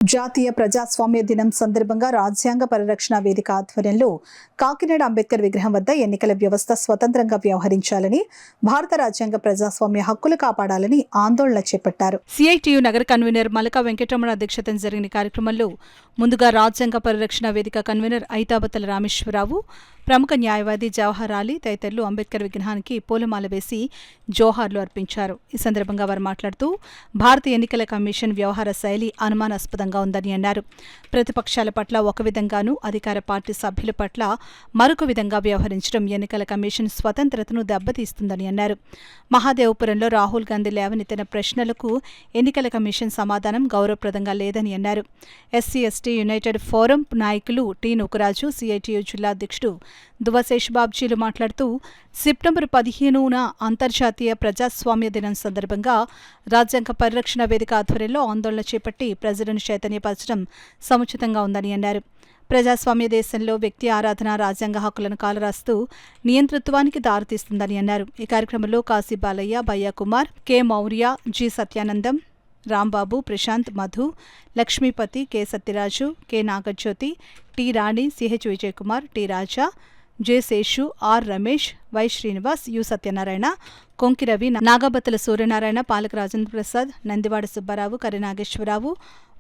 జాతీయ ప్రజాస్వామ్య దినం సందర్భంగా రాజ్యాంగ పరిరక్షణ వేదిక ఆధ్వర్యంలో కాకినాడ అంబేద్కర్ విగ్రహం వద్ద ఎన్నికల వ్యవస్థ స్వతంత్రంగా వ్యవహరించాలని, భారత రాజ్యాంగ ప్రజాస్వామ్య హక్కులు కాపాడాలని ఆందోళన చేపట్టారు. సిఐటియు నగర కన్వీనర్ మలకా వెంకటరమణ అధ్యక్షతన జరిగిన కార్యక్రమంలో ముందుగా రాజ్యాంగ పరిరక్షణ వేదిక కన్వీనర్ ఐతాబత్తల రామేశ్వరరావు, ప్రముఖ న్యాయవాది జవహర్ అలీ తదితరులు అంబేద్కర్ విగ్రహానికి పూలమాల వేసి జోహార్లు అర్పించారు. ఈ సందర్భంగా వారు మాట్లాడుతూ భారత ఎన్నికల కమిషన్ వ్యవహార శైలి అనుమానాస్పదంగా ఉందని అన్నారు. ప్రతిపక్షాల పట్ల ఒక విధంగానూ, అధికార పార్టీ సభ్యుల పట్ల మరొక విధంగా వ్యవహరించడం ఎన్నికల కమిషన్ స్వతంత్రతను దెబ్బతీస్తుందని అన్నారు. మహాదేవపురంలో రాహుల్ గాంధీ లేవనెత్తిన ప్రశ్నలకు ఎన్నికల కమిషన్ సమాధానం గౌరవప్రదంగా లేదని అన్నారు. ఎస్సీ ఎస్టీ యునైటెడ్ ఫోరం నాయకులు టి నూకరాజు, సిఐటియు జిల్లా అధ్యక్షుడు దువశేష్ బాబ్జీలు మాట్లాడుతూ సెప్టెంబర్ 15న అంతర్జాతీయ ప్రజాస్వామ్య దినం సందర్భంగా రాజ్యాంగ పరిరక్షణ వేదిక ఆధ్వర్యంలో ఆందోళన చేపట్టి ప్రజలను చైతన్యపరచడం సముచితంగా ఉందని అన్నారు. ప్రజాస్వామ్య దేశంలో వ్యక్తి ఆరాధన, రాజ్యాంగ హక్కులను కాలరాస్తూ నియంతృత్వానికి దారితీస్తుందని అన్నారు. ఈ కార్యక్రమంలో Kashi Balayya, Bayya Kumar, K Maurya, G Satyanandam, Rambabu, Prashanth, Madhu, Lakshmipathi, K Satyaraju, K Nagajyothi, T Rani, CH Vijayakumar, T Raja, J Seshu, R Ramesh, Y Srinivas, U Satyanarayana, Konki Ravi, Nagabattala Suryanarayana, Palaka Rajendra Prasad, Nandivada Subbarao, కరి నాగేశ్వరరావు,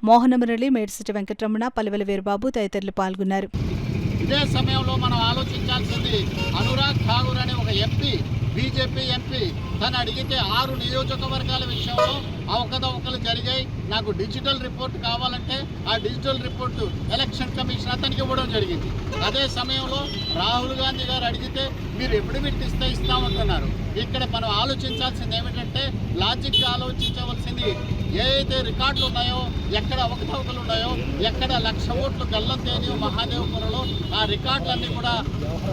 మోహనమురళి, మేడిసిటి వెంకటరమణ, పలివెల వీరబాబు తదితరులు పాల్గొన్నారు. ఇదే సమయంలో మనం ఆలోచించాల్సింది, అనురాగ్ ఠాగూర్ అనే ఒక ఎంపీ, బీజేపీ ఎంపీ, తను అడిగితే 6 నియోజకవర్గాల విషయంలో అవకతవకలు జరిగాయి, నాకు డిజిటల్ రిపోర్ట్ కావాలంటే ఆ డిజిటల్ రిపోర్టు ఎలక్షన్ కమిషన్ అతనికి ఇవ్వడం జరిగింది. అదే సమయంలో రాహుల్ గాంధీ గారు అడిగితే మీరు ఎఫిడవిట్ ఇస్తామంటున్నారు. ఇక్కడ మనం ఆలోచించాల్సింది ఏమిటంటే, లాజిక్గా ఆలోచించవలసింది, ఏదైతే రికార్డులు ఉన్నాయో, ఎక్కడ అవకతవకలు ఉన్నాయో, ఎక్కడ 1,00,000 ఓట్లు గల్లం తేనియో మహాదేవపురంలో, ఆ రికార్డులన్నీ కూడా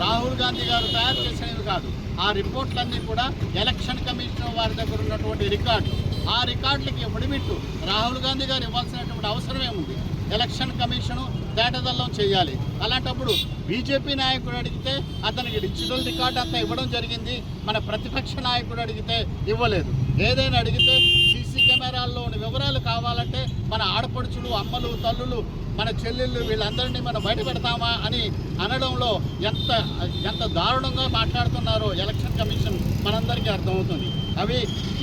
రాహుల్ గాంధీ గారు తయారు చేసినవి కాదు. ఆ రిపోర్ట్లన్నీ కూడా ఎలక్షన్ కమిషన్ వారి దగ్గర ఉన్నటువంటి రికార్డు. ఆ రికార్డులకి ఎఫిడవిట్ రాహుల్ గాంధీ గారు ఇవ్వాల్సినటువంటి అవసరమే ఉంది. ఎలక్షన్ కమిషను తేటదల్లం చేయాలి. అలాంటప్పుడు బీజేపీ నాయకుడు అడిగితే అతనికి డిజిటల్ రికార్డు అంతా ఇవ్వడం జరిగింది. మన ప్రతిపక్ష నాయకుడు అడిగితే ఇవ్వలేదు. ఏదైనా అడిగితే సీసీ కెమెరాల్లోని వివరాలు కావాలంటే మన ఆడపడుచులు, అమ్మలు, తల్లులు, మన చెల్లెళ్ళు వీళ్ళందరినీ మనం బయట పెడతామా అని అనడంలో ఎంత దారుణంగా మాట్లాడుతున్నారో ఎలక్షన్ కమిషన్ మనందరికీ అర్థమవుతుంది. అవి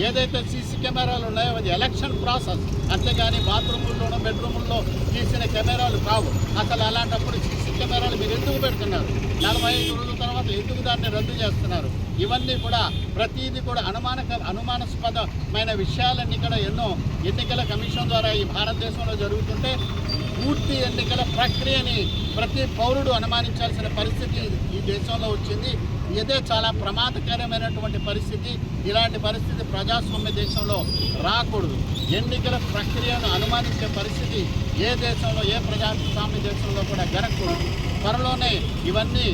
ఏదైతే సీసీ కెమెరాలు ఉన్నాయో అది ఎలక్షన్ ప్రాసెస్, అంతేగాని బాత్రూముల్లోనో బెడ్రూముల్లో తీసిన కెమెరాలు కావు. అసలు అలాంటప్పుడు సీసీ కెమెరాలు మీరు ఎందుకు పెడుతున్నారు? 45 రోజుల తర్వాత ఎందుకు దాన్ని రద్దు చేస్తున్నారు? ఇవన్నీ కూడా ప్రతిదీ కూడా అనుమానాస్పదమైన విషయాలన్నీ కూడా ఎన్నో ఎన్నికల కమిషన్ ద్వారా ఈ భారతదేశంలో జరుగుతుంటే, పూర్తి ఎన్నికల ప్రక్రియని ప్రతి పౌరుడు అనుమానించాల్సిన పరిస్థితి ఈ దేశంలో వచ్చింది. ఇదే చాలా ప్రమాదకరమైనటువంటి పరిస్థితి. ఇలాంటి పరిస్థితి ప్రజాస్వామ్య దేశంలో రాకూడదు. ఎన్నికల ప్రక్రియను అనుమానించే పరిస్థితి ఏ దేశంలో, ఏ ప్రజాస్వామ్య దేశంలో కూడా జరగకూడదు. త్వరలోనే ఇవన్నీ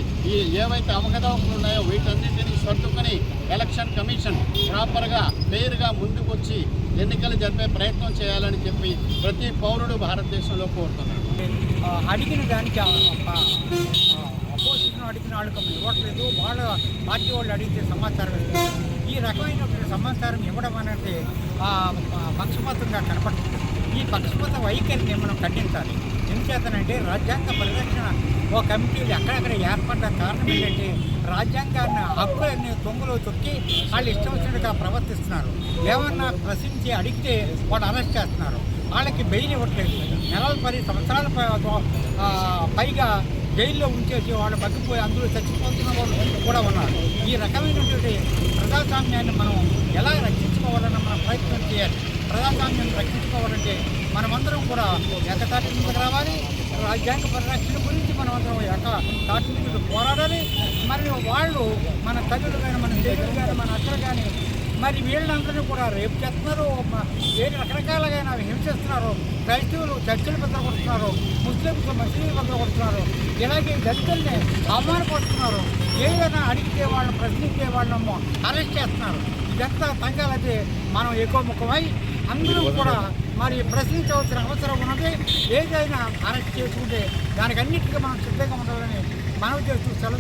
ఏవైతే అవకతవకలు ఉన్నాయో వీటన్నింటినీ సర్దుకొని ఎలక్షన్ కమిషన్ ప్రాపర్గా క్లియర్గా ముందుకు వచ్చి ఎన్నికలు జరిపే ప్రయత్నం చేయాలని చెప్పి ప్రతి పౌరుడు భారతదేశంలో కోరుతున్నారు. అడిగిన దానికి అపోజిషన్ అడిగిన వాళ్ళకి ఇవ్వట్లేదు, వాళ్ళ పార్టీ వాళ్ళు అడిగితే సమాచారం ఇస్తుంది. ఈ రకమైనటువంటి సమాచారం ఇవ్వడం అనేది పక్షపాతంగా కనపడుతుంది. ఈ పక్షపాత వైఖరిని మనం ఖండించాలి. ఎందుచేతనంటే, రాజ్యాంగ పరిరక్షణ ఓ కమిటీలు ఎక్కడెక్కడ ఏర్పడ్డ కారణం ఏంటంటే, రాజ్యాంగాన్ని హక్కులన్నీ తొంగులో తొక్కి వాళ్ళు ఇష్టం వచ్చినట్టుగా ప్రవర్తిస్తున్నారు. ఏమన్నా ప్రశ్నించి అడిగితే వాళ్ళు అరెస్ట్ చేస్తున్నారు. వాళ్ళకి బెయిల్ ఇవ్వట్లేదు. 10 సంవత్సరాల పైగా జైల్లో ఉంచేసి వాళ్ళు బతికిపోయి అందులో చచ్చిపోతున్న వాళ్ళు కూడా ఉన్నారు. ఈ రకమైనటువంటి ప్రజాస్వామ్యాన్ని మనం ఎలా రక్షించుకోవాలన్న మనం ప్రయత్నం చేయాలి. ప్రజాస్వామ్యాన్ని రక్షించుకోవాలంటే మనమందరం కూడా ఏకతాటి మీదకి రావాలి. రాజ్యాంగ పరిరక్షణ గురించి మనమందరం ఏకతాటి మీద పోరాడాలి. మరియు వాళ్ళు మన తల్లులు కానీ, మన చెల్లెలు కానీ, మన అక్కలు కానీ, మరి వీళ్ళందరినీ కూడా రేపు చేస్తున్నారు, రకరకాలుగా హింసిస్తున్నారు. క్రైస్తవులు చర్చలు బద్దకొడుతున్నారు, ముస్లింలు మసీదులు బద్దకొడుతున్నారు. ఇలాగే దళితుల్ని అవమానపడుతున్నారు. ఏదైనా అడిగితే వాళ్ళని ప్రశ్నించే వాళ్ళను అరెస్ట్ చేస్తున్నారు. ఇదంతా తగ్గాలంటే మనం ఏకోముఖమై అందరూ కూడా మరి ప్రశ్నించవలసిన అవసరం ఉన్నది. ఏదైనా అరెస్ట్ చేసుకుంటే దానికి అన్నిటికీ మనం సిద్ధంగా ఉండాలని మనవి చేస్తూ సెలవు